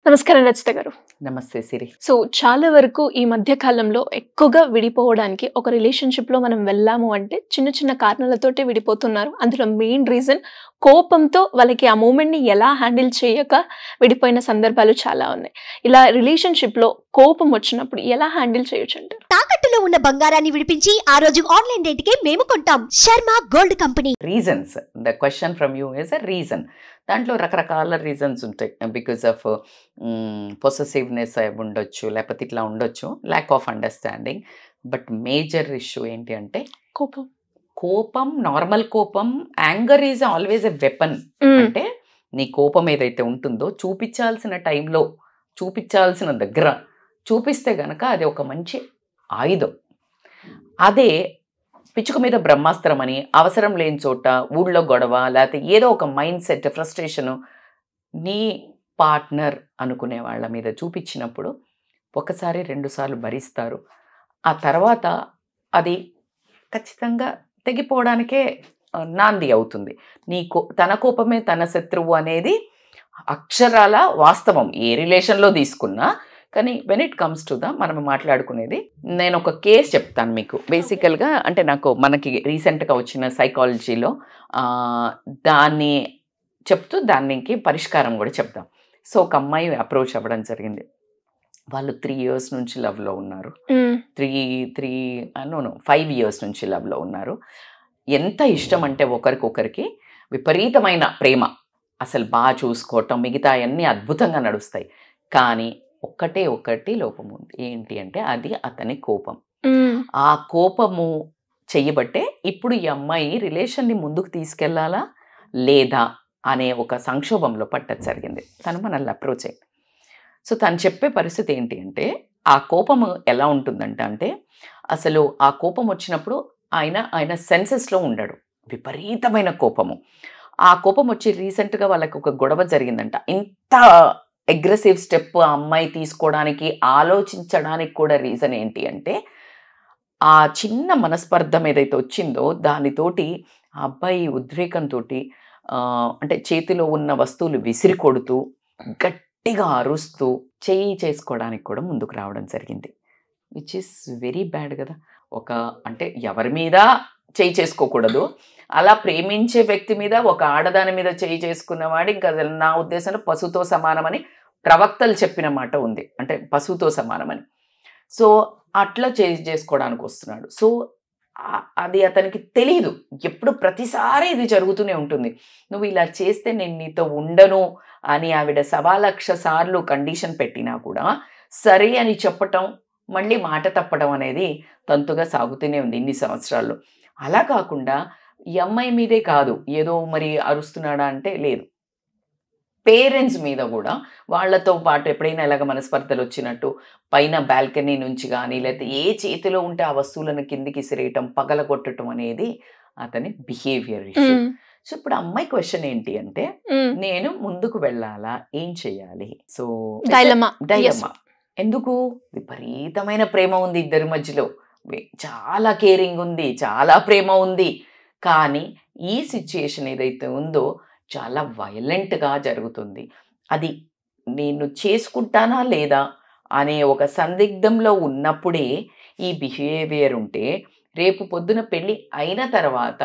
నమస్కారం రచిత గారు. నమస్తే సిరి. సో చాలా వరకు ఈ మధ్య కాలంలో ఎక్కువగా విడిపోవడానికి ఒక రిలేషన్షిప్లో మనం వెళ్ళాము అంటే చిన్న చిన్న కారణాలతోటి విడిపోతున్నారు. అందులో మెయిన్ రీజన్ కోపంతో వాళ్ళకి ఆ మూమెంట్ని ఎలా హ్యాండిల్ చేయక విడిపోయిన సందర్భాలు చాలా ఉన్నాయి. ఇలా రిలేషన్షిప్లో కోపం వచ్చినప్పుడు ఎలా హ్యాండిల్ చేయొచ్చు అంటారు? తాకట్టులో ఉన్న బంగారాన్ని విడిపించి ఆ రోజు ఆన్లైన్ రేటుకే మేము కొంటాం. Sharma gold company. Reasons, the question from you is a reason. దాంట్లో రకరకాల రీజన్స్ ఉంటాయి. బికాస్ ఆఫ్ పొసెసివ్నెస్ ఉండొచ్చు, లేకపోతే ఇట్లా ఉండొచ్చు, lack of understanding. But major issue ఏంటి అంటే కోపం. నార్మల్ కోపం, anger is always a weapon. అంటే నీ కోపం ఏదైతే ఉంటుందో చూపించాల్సిన టైంలో, చూపించాల్సిన దగ్గర చూపిస్తే గనక అది ఒక మంచి ఆయుధం. అదే పిచ్చుక మీద బ్రహ్మాస్త్రం అని అవసరం లేని చోట, ఊళ్ళో గొడవ, లేకపోతే ఏదో ఒక మైండ్ సెట్, ఫ్రస్ట్రేషను నీ పార్ట్నర్ అనుకునే వాళ్ళ మీద చూపించినప్పుడు ఒకసారి 2 సార్లు భరిస్తారు. ఆ తర్వాత అది ఖచ్చితంగా తెగిపోవడానికే నాంది అవుతుంది. తన కోపమే తన శత్రువు అనేది అక్షరాల వాస్తవం ఏ రిలేషన్లో తీసుకున్నా. కానీ వెన్ ఇట్ కమ్స్ టు మనం మాట్లాడుకునేది, నేను ఒక కేసు చెప్తాను మీకు. బేసికల్గా అంటే మనకి రీసెంట్గా వచ్చిన సైకాలజీలో దాన్ని చెప్తూ దానికి పరిష్కారం కూడా చెప్తాం. సో ఒక అమ్మాయి అప్రోచ్ అవ్వడం జరిగింది. వాళ్ళు 3 years నుంచి లవ్లో ఉన్నారు. 5 years నుంచి లవ్లో ఉన్నారు. ఎంత ఇష్టం అంటే ఒకరికొకరికి విపరీతమైన ప్రేమ, అసలు బాగా చూసుకోవటం, మిగతా అన్నీ అద్భుతంగా నడుస్తాయి. కానీ ఒకటి లోపం ఉంది. ఏంటి అంటే అది అతని కోపం. ఆ కోపము చెయ్యబట్టే ఇప్పుడు ఈ అమ్మాయి రిలేషన్ని ముందుకు తీసుకెళ్లాలా లేదా అనే ఒక సంక్షోభంలో పట్టడం జరిగింది. తను మనల్ని అప్రోచ్ అయ్యింది. సో తను చెప్పే పరిస్థితి ఏంటి అంటే, ఆ కోపము ఎలా ఉంటుందంటే అసలు ఆ కోపం వచ్చినప్పుడు ఆయన సెన్సెస్లో ఉండడు. విపరీతమైన కోపము. ఆ కోపం వచ్చి రీసెంట్గా వాళ్ళకి ఒక గొడవ జరిగిందంట. ఇంత అగ్రెసివ్ స్టెప్ ఆ అమ్మాయి తీసుకోవడానికి, ఆలోచించడానికి కూడా రీజన్ ఏంటి అంటే, ఆ చిన్న మనస్పర్ధం ఏదైతే వచ్చిందో దానితోటి ఆ అబ్బాయి ఉద్రేకంతో అంటే చేతిలో ఉన్న వస్తువులు విసిరి కొడుతూ, గట్టిగా అరుస్తూ చేయి చేసుకోవడానికి కూడా ముందుకు రావడం జరిగింది. విచ్ ఈస్ వెరీ బ్యాడ్ కదా. అంటే ఎవరి మీద చేయి చేసుకోకూడదు. అలా ప్రేమించే వ్యక్తి మీద, ఒక ఆడదాని మీద చేయి చేసుకున్నవాడు ఇంకా నా ఉద్దేశంలో పశువుతో సమానమని ప్రవక్తలు చెప్పిన మాట ఉంది. అంటే పశువుతో సమానమని. సో అట్లా చేసుకోవడానికి వస్తున్నాడు. సో అది అతనికి తెలీదు. ఎప్పుడు ప్రతిసారి ఇది జరుగుతూనే ఉంటుంది. నువ్వు ఇలా చేస్తే నేను నీతో ఉండను అని ఆవిడ 1,00,000 సార్లు కండిషన్ పెట్టినా కూడా సరే అని చెప్పటం, మళ్ళీ మాట తప్పడం అనేది తంతుగా సాగుతూనే ఉంది ఇన్ని సంవత్సరాల్లో. అలా కాకుండా ఈ అమ్మాయి మీదే కాదు, ఏదో మరి అరుస్తున్నాడా అంటే లేదు, పేరెంట్స్ మీద కూడా వాళ్ళతో పాటు ఎప్పుడైనా ఇలాగ మనస్పర్ధలు వచ్చినట్టు పైన బాల్కనీ నుంచి కానీ, లేకపోతే ఏ చేతిలో ఉంటే ఆ వస్తువులను కిందికి ఇసిరేయటం, పగలగొట్టడం అనేది అతని బిహేవియర్ ఇష్యూ. సో ఇప్పుడు అమ్మాయి క్వశ్చన్ ఏంటి అంటే, నేను ముందుకు వెళ్ళాలా, ఏం చెయ్యాలి? So dilemma. ఎందుకు? విపరీతమైన ప్రేమ ఉంది ఇద్దరి మధ్యలో, చాలా కేరింగ్ ఉంది, చాలా ప్రేమ ఉంది. కానీ ఈ సిచ్యుయేషన్ ఏదైతే ఉందో చాలా వైలెంట్గా జరుగుతుంది. అది నేను చేసుకుంటానా లేదా అనే ఒక సందిగ్ధంలో ఉన్నప్పుడే ఈ బిహేవియర్ ఉంటే, రేపు పొద్దున పెళ్ళి అయిన తర్వాత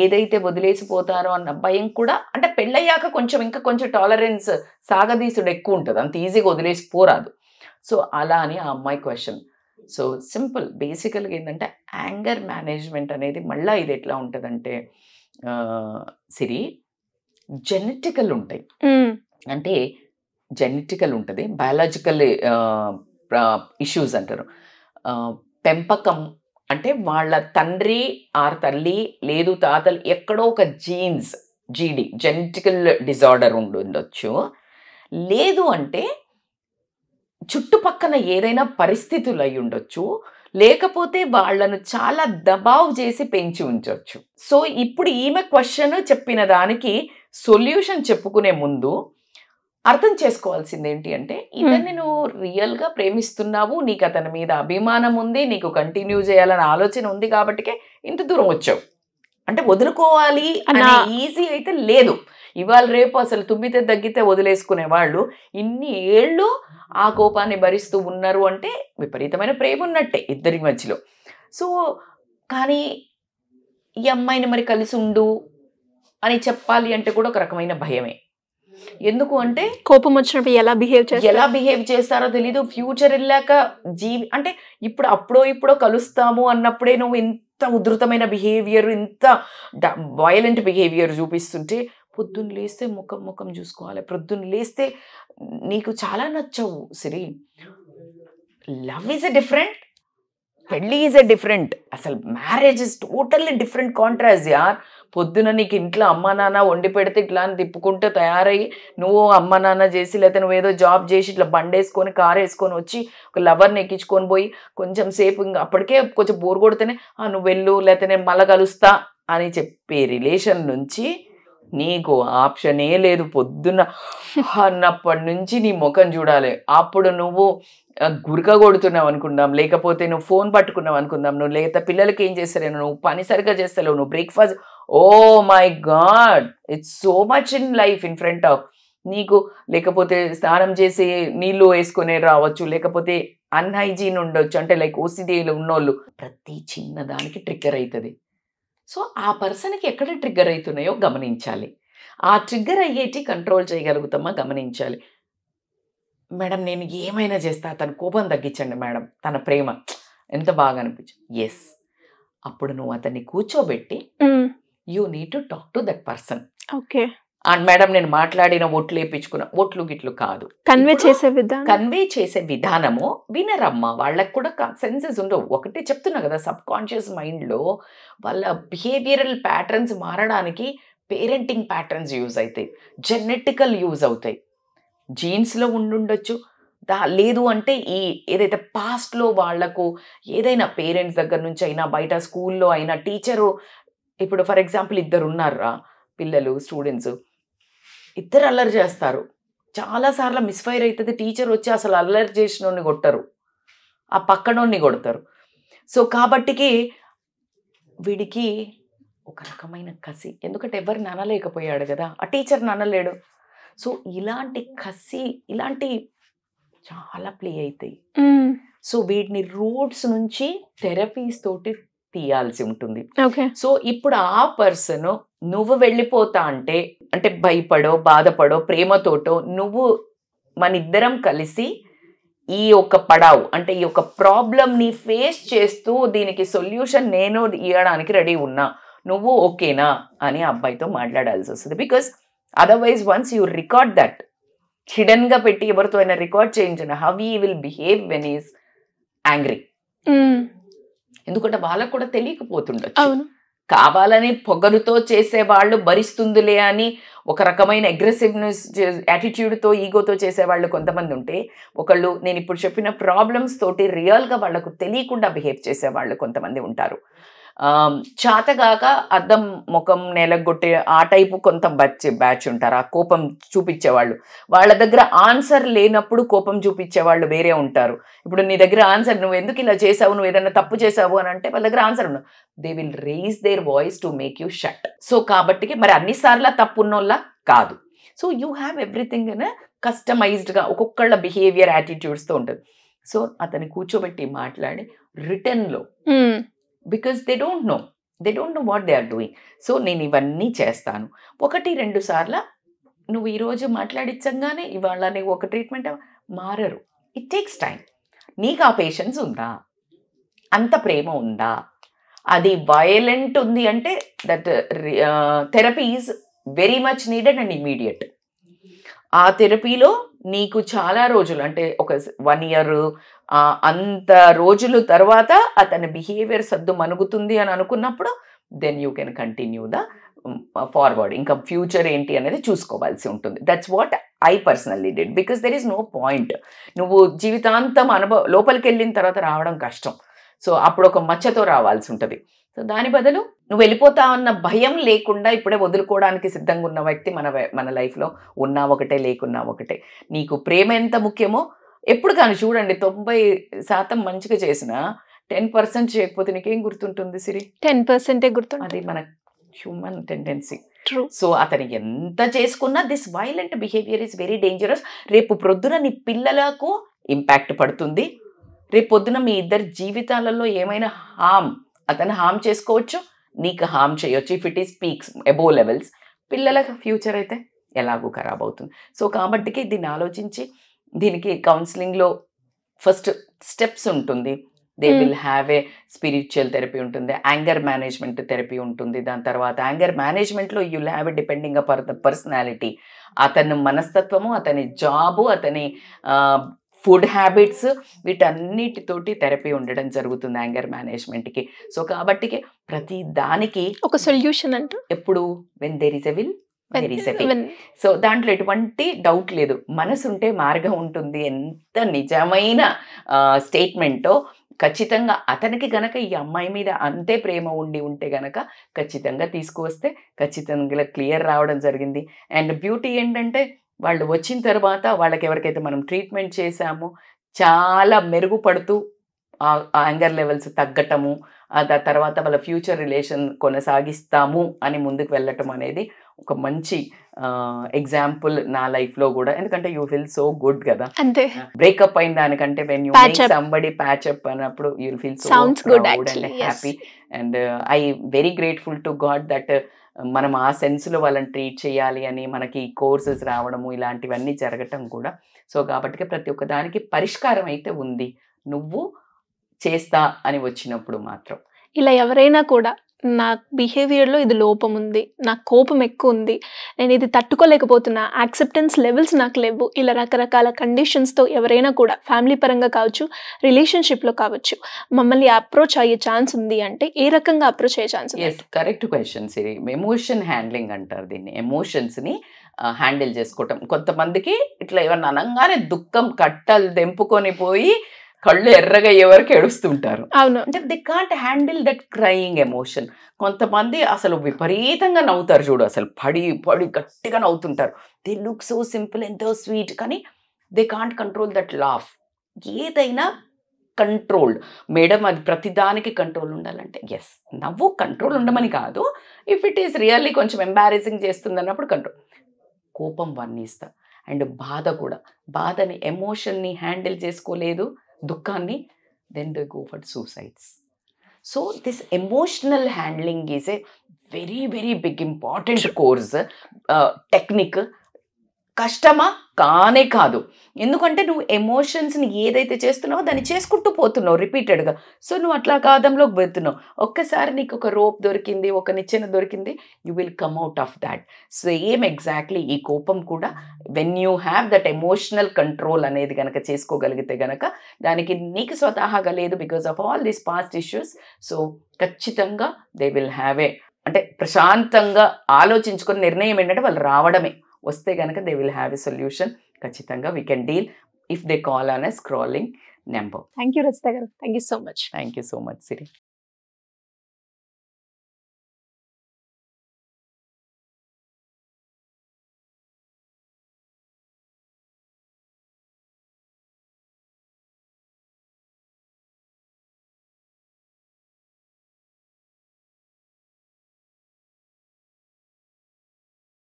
ఏదైతే వదిలేసిపోతారో అన్న భయం కూడా, అంటే పెళ్ళయ్యాక ఇంకా కొంచెం టాలరెన్స్, సాగదీసుడు ఎక్కువ ఉంటుంది, అంత ఈజీగా వదిలేసిపోరాదు. సో అలా అని ఆ అమ్మాయి క్వశ్చన్. సో సింపుల్, బేసికల్గా ఏంటంటే యాంగర్ మేనేజ్మెంట్ అనేది మళ్ళీ ఇది ఎట్లా ఉంటుందంటే సిరి, జెనెటికల్ ఉంటాయి. అంటే జెనెటికల్ ఉంటుంది, బయాలజికల్ ఇష్యూస్ అంటారు. పెంపకం అంటే వాళ్ళ తండ్రి ఆర్ తల్లి లేదు తాతలు ఎక్కడో ఒక జీడి జెనెటికల్ డిజార్డర్ ఉండొచ్చు. లేదు అంటే చుట్టుపక్కల ఏదైనా పరిస్థితులు అయి ఉండొచ్చు, లేకపోతే వాళ్ళను చాలా దబావు చేసి పెంచి ఉంచవచ్చు. సో ఇప్పుడు ఈమె క్వశ్చన్ చెప్పిన దానికి సొల్యూషన్ చెప్పుకునే ముందు అర్థం చేసుకోవాల్సింది ఏంటి అంటే, ఇతన్ని నువ్వు రియల్గా ప్రేమిస్తున్నావు, నీకు అతని మీద అభిమానం ఉంది, నీకు కంటిన్యూ చేయాలని ఆలోచన ఉంది కాబట్టికే ఇంత దూరం వచ్చావు. అంటే వదులుకోవాలి అనే ఈజీ అయితే లేదు. ఇవాళ రేపు అసలు తుమ్మితే తగ్గితే వదిలేసుకునే వాళ్ళు ఇన్ని ఏళ్ళు ఆ కోపాన్ని భరిస్తూ ఉన్నారు అంటే విపరీతమైన ప్రేమ ఉన్నట్టే ఇద్దరి మధ్యలో. సో కానీ ఈ అమ్మాయిని మరి కలిసి ఉండు అని చెప్పాలి అంటే కూడా ఒక రకమైన భయమే. ఎందుకు అంటే కోపం వచ్చినప్పుడు ఎలా బిహేవ్ చేస్తారో తెలీదు. ఫ్యూచర్ వెళ్ళాక అంటే ఇప్పుడో కలుస్తాము అన్నప్పుడే నువ్వు ఇంత ఉధృతమైన బిహేవియర్, ఇంత వయలెంట్ బిహేవియర్ చూపిస్తుంటే పొద్దున్న లేస్తే ముఖం చూసుకోవాలి. పొద్దున్న లేస్తే నీకు చాలా నచ్చవు సిరి. లవ్ ఈజ్ ఎ డిఫరెంట్, పెళ్ళి ఈజ్ ఎ డిఫరెంట్, అసలు marriage is totally different contrast యార్. పొద్దున నీకు ఇంట్లో అమ్మ నాన్న వండి పెడితే ఇట్లా అని తిప్పుకుంటూ తయారయ్యి నువ్వు అమ్మ నాన్న చేసి లేకపోతే నువ్వేదో జాబ్ చేసి ఇట్లా బండి వేసుకొని కారు వేసుకొని వచ్చి ఒక లవర్ని ఎక్కించుకొని పోయి కొంచెం సేపు ఇంకా అప్పటికే కొంచెం బోర్ కొడితేనే నువ్వు వెళ్ళు లేకపోతే నేను మళ్ళీ కలుస్తా అని చెప్పే రిలేషన్ నుంచి నీకు ఆప్షనే లేదు. పొద్దున్న అన్నప్పటి నుంచి నీ ముఖం చూడాలి. అప్పుడు నువ్వు గురక కొడుతున్నావు అనుకుందాం, లేకపోతే నువ్వు ఫోన్ పట్టుకున్నావు అనుకుందాం, నువ్వు లేకపోతే పిల్లలకి ఏం చేస్తావు, నువ్వు పని సరిగ్గా చేస్తలేవు, నువ్వు breakfast, oh my god it's so much in life in front of నీకు. లేకపోతే స్నానం చేసి నీళ్ళు వేసుకునే రావచ్చు, లేకపోతే అన్హైజీన్ ఉండొచ్చు, అంటే లైక్ ఓసిడీలు ఉన్నోళ్ళు. ప్రతి చిన్న దానికి ట్రిగ్గర్ అవుతుంది. సో ఆ పర్సన్కి ఎక్కడ ట్రిగ్గర్ అవుతున్నాయో గమనించాలి. ఆ ట్రిగ్గర్ అయ్యేటి కంట్రోల్ చేయగలుగుతామా గమనించాలి. మేడం నేను ఏమైనా చేస్తా, తన కోపం తగ్గించండి మేడం, తన ప్రేమ ఎంత బాగా అనిపించింది. ఎస్, అప్పుడు నువ్వు అతన్ని కూర్చోబెట్టి you need to talk to that person. Okay, and madam నేను మాట్లాడిన ఒట్లు వేయించుకున్న ఒట్లు గిట్లు కాదు, కన్వే చేసే విధానము వినరమ్మా. వాళ్ళకి కూడా సెన్సెస్ ఉండవు. ఒకటే చెప్తున్నా కదా, సబ్ కాన్షియస్ మైండ్లో వాళ్ళ బిహేవియరల్ ప్యాటర్న్స్ మారడానికి పేరెంటింగ్ ప్యాటర్న్స్ యూజ్ అవుతాయి, జెనెటికల్ యూజ్ అవుతాయి, జీన్స్లో ఉండుండొచ్చు. లేదు అంటే ఈ ఏదైతే పాస్ట్లో వాళ్లకు ఏదైనా పేరెంట్స్ దగ్గర నుంచి అయినా బయట స్కూల్లో అయినా టీచరు, ఇప్పుడు ఫర్ ఎగ్జాంపుల్ ఇద్దరు ఉన్నారా పిల్లలు స్టూడెంట్స్, ఇద్దరు అల్లరి చేస్తారు, చాలాసార్లు మిస్ఫైర్ అవుతుంది. టీచర్ వచ్చి అసలు అల్లరి చేసినోడిని కొట్టరు, ఆ పక్కనోడిని కొడతారు. సో కాబట్టికి వీడికి ఒక రకమైన కసి, ఎందుకంటే ఎవరు ననలేకపోయాడు కదా, ఆ టీచర్ ననలేడు. సో ఇలాంటి కసి ఇలాంటి చాలా ప్లే అవుతాయి. సో వీటిని రూట్స్ నుంచి థెరపీస్ తోటి తీయాల్సి ఉంటుంది. సో ఇప్పుడు ఆ పర్సన్ నువ్వు వెళ్ళిపోతా అంటే భయపడో బాధపడో ప్రేమతోటో నువ్వు మన ఇద్దరం కలిసి ఈ యొక్క పడావు అంటే ఈ యొక్క ప్రాబ్లమ్ని ఫేస్ చేస్తూ దీనికి సొల్యూషన్ నేను ఇవ్వడానికి రెడీ ఉన్నా, నువ్వు ఓకేనా అని అబ్బాయితో మాట్లాడాల్సి వస్తుంది. Because otherwise once you record that, హిడెన్గా పెట్టి ఎవరితో అయినా రికార్డ్ చేయించిన how he will behave when is angry. ఎందుకంటే వాళ్ళకు కూడా తెలియకపోతుండొచ్చు, కావాలని పొగరుతో చేసేవాళ్ళు భరిస్తుందిలే అని ఒక రకమైన అగ్రెసివ్నెస్ యాటిట్యూడ్తో ఈగోతో చేసేవాళ్ళు కొంతమంది ఉంటే, ఒకళ్ళు నేను ఇప్పుడు చెప్పిన ప్రాబ్లమ్స్ తోటి రియల్గా వాళ్లకు తెలియకుండా బిహేవ్ చేసేవాళ్ళు కొంతమంది ఉంటారు. చాతగాక అద్దం ముఖం నేలగొట్టే ఆ టైపు కొంత బ్యాచ్ ఉంటారు, ఆ కోపం చూపించేవాళ్ళు. వాళ్ళ దగ్గర ఆన్సర్ లేనప్పుడు కోపం చూపించేవాళ్ళు వేరే ఉంటారు. ఇప్పుడు నీ దగ్గర ఆన్సర్, నువ్వు ఎందుకు ఇలా చేసావు, నువ్వు ఏదైనా తప్పు చేసావు అని అంటే వాళ్ళ దగ్గర ఆన్సర్ ఉండవు. They will raise their voice to make you shut. So కాబట్టి మరి అన్నిసార్లు తప్పు ఉన్నోళ్ళ కాదు. So you have everything in కస్టమైజ్డ్గా ఒక్కొక్కళ్ళ బిహేవియర్ యాటిట్యూడ్స్తో ఉంటుంది. సో అతన్ని కూర్చోబెట్టి మాట్లాడి రిటర్న్లో, because they don't know what they are doing. So నేను ఇవన్నీ చేస్తాను, 1-2 సార్లు నువ్వు ఈరోజు మాట్లాడించగానే ఇవాళ నీకు ఒక ట్రీట్మెంట్ మారరు. It takes time. నీకు ఆ పేషెన్స్ ఉందా, అంత ప్రేమ ఉందా, అది వయలెంట్ ఉంది అంటే that therapy is very much needed and immediate. ఆ థెరపీలో నీకు చాలా రోజులు అంటే ఒక 1 year అంత రోజులు తర్వాత అతని బిహేవియర్ సద్దు మనుగుతుంది అని అనుకున్నప్పుడు then you can continue the forward. ఇంకా ఫ్యూచర్ ఏంటి అనేది చూసుకోవాల్సి ఉంటుంది. That's what I personally did, because there is no point. నువ్వు జీవితాంతం లోపలికి వెళ్ళిన తర్వాత రావడం కష్టం. సో అప్పుడు ఒక మచ్చతో రావాల్సి ఉంటుంది. సో దాని బదులు నువ్వు వెళ్ళిపోతా అన్న భయం లేకుండా ఇప్పుడే వదులుకోవడానికి సిద్ధంగా ఉన్న వ్యక్తి మన లైఫ్లో ఉన్నా ఒకటే లేకున్నా ఒకటే. నీకు ప్రేమ ఎంత ముఖ్యమో ఎప్పుడు కానీ చూడండి, 90% మంచిగా చేసిన 10% చేయకపోతే నీకేం గుర్తుంటుంది సిరి? 10% గుర్తుంది. అది మన హ్యూమన్ టెండెన్సీ. ట్రూ. సో అతను ఎంత చేసుకున్నా this violent behaviour is very dangerous. రేపు ప్రొద్దున నీ పిల్లలకు ఇంపాక్ట్ పడుతుంది. రేపు పొద్దున మీ ఇద్దరి జీవితాలలో ఏమైనా అతను హామ్ చేసుకోవచ్చు, నీకు హామ్ చేయొచ్చు. If it is peaks above levels, పిల్లల ఫ్యూచర్ అయితే ఎలాగూ ఖరాబ్ అవుతుంది. సో కాబట్టికి దీన్ని ఆలోచించి దీనికి కౌన్సిలింగ్లో ఫస్ట్ స్టెప్స్ ఉంటుంది. They will have a spiritual therapy ఉంటుంది, యాంగర్ మేనేజ్మెంట్ థెరపీ ఉంటుంది. దాని తర్వాత యాంగర్ మేనేజ్మెంట్లో you will have a depending upon the personality, అతని మనస్తత్వము, అతని జాబు, అతని ఫుడ్ హ్యాబిట్స్, వీటన్నిటితోటి థెరపీ ఉండడం జరుగుతుంది యాంగర్ మేనేజ్మెంట్కి. సో కాబట్టి ప్రతి దానికి ఒక సొల్యూషన్ అంటూ ఎప్పుడు when there is a will there is a way. So దాంట్లో ఎటువంటి డౌట్ లేదు, మనసు ఉంటే మార్గం ఉంటుంది. ఎంత నిజమైన స్టేట్మెంటో. ఖచ్చితంగా అతనికి గనక ఈ అమ్మాయి మీద అంతే ప్రేమ ఉంటే గనక ఖచ్చితంగా తీసుకువస్తే ఖచ్చితంగా క్లియర్ రావడం జరిగింది. అండ్ బ్యూటీ ఏంటంటే వాళ్ళు వచ్చిన తర్వాత వాళ్ళకి ఎవరికైతే మనం ట్రీట్మెంట్ చేశామో చాలా మెరుగుపడుతూ ఆ యాంగర్ లెవెల్స్ తగ్గటము, ఆ తర్వాత వాళ్ళ ఫ్యూచర్ రిలేషన్ కొనసాగిస్తాము అని ముందుకు వెళ్ళటం అనేది ఒక మంచి ఎగ్జాంపుల్ నా లైఫ్లో కూడా. ఎందుకంటే యూ ఫీల్ సో గుడ్ కదా, అంతే. బ్రేకప్ అయిన దానికంటే when you make somebody patch up అన్నప్పుడు you will feel so proud and happy. And I very grateful to God that మనం ఆ సెన్స్లో వాళ్ళని ట్రీట్ చేయాలి అని మనకి కోర్సెస్ రావడము ఇలాంటివన్నీ జరగటం కూడా. సో కాబట్టి ప్రతి ఒక్క దానికి పరిష్కారం అయితే ఉంది, నువ్వు చేస్తా అని వచ్చినప్పుడు మాత్రం. ఇలా ఎవరైనా కూడా నా బిహేవియర్లో ఇది లోపం ఉంది, నాకు కోపం ఎక్కువ ఉంది, నేను ఇది తట్టుకోలేకపోతున్నా, యాక్సెప్టెన్స్ లెవెల్స్ నాకు లేవు, ఇలా రకరకాల కండిషన్స్తో ఎవరైనా కూడా ఫ్యామిలీ పరంగా కావచ్చు, రిలేషన్షిప్లో కావచ్చు, మమ్మల్ని అప్రోచ్ అయ్యే ఛాన్స్ ఉంది అంటే ఏ రకంగా అప్రోచ్ అయ్యే ఛాన్స్ ఉంది? ఎస్, కరెక్ట్ క్వశ్చన్ సిరి. ఎమోషన్ హ్యాండ్లింగ్ అంటారు దీన్ని. ఎమోషన్స్ని హ్యాండిల్ చేసుకోవటం. కొంతమందికి ఇట్లా ఏమన్నా అనగానే దుఃఖం కట్టలు తెంపుకొని పోయి కళ్ళు ఎర్రగా ఎవరికి ఏడుస్తుంటారు. అవును, అంటే they can't handle that crying emotion. కొంతమంది అసలు విపరీతంగా నవ్వుతారు చూడు, అసలు పడి గట్టిగా నవ్వుతుంటారు. దే లుక్ సో సింపుల్, ఎంతో స్వీట్, కానీ they can't control that laugh. ఏదైనా కంట్రోల్డ్ మేడం, అది ప్రతిదానికి కంట్రోల్ ఉండాలంటే ఎస్, నవ్వు కంట్రోల్ ఉండమని కాదు. ఇఫ్ ఇట్ ఈస్ రియల్లీ కొంచెం ఎంబారెసింగ్ చేస్తుంది అన్నప్పుడు కంట్రోల్. కోపం వర్ణిస్తా. అండ్ బాధ కూడా, బాధని ఎమోషన్ని హ్యాండిల్ చేసుకోలేదు, దుఃఖాన్ని, then they go for suicides. So this emotional handling is a very very big important course, technique. కష్టమా కానే కాదు, ఎందుకంటే నువ్వు ఎమోషన్స్ని ఏదైతే చేస్తున్నావో దాన్ని చేసుకుంటూ పోతున్నావు రిపీటెడ్గా. సో నువ్వు అట్లా కాదంలోకి పోతున్నావు. ఒక్కసారి నీకు ఒక రోప్ దొరికింది, ఒక నిచ్చెన దొరికింది, you will come out of that. Same exactly ఈ కోపం కూడా when you have that emotional control అనేది కనుక చేసుకోగలిగితే కనుక దానికి నీకు స్వతహాగా లేదు, because of all these past issues. So ఖచ్చితంగా దే విల్ హ్యావ్ ఏ, అంటే ప్రశాంతంగా ఆలోచించుకొని నిర్ణయం ఏంటంటే వాళ్ళు రావడమే. వస్తే కనుక they will have a solution. ఖచ్చితంగా we can deal if they call on a scrolling number. Thank you Rachita గారు, thank you so much. Thank you so much Siri.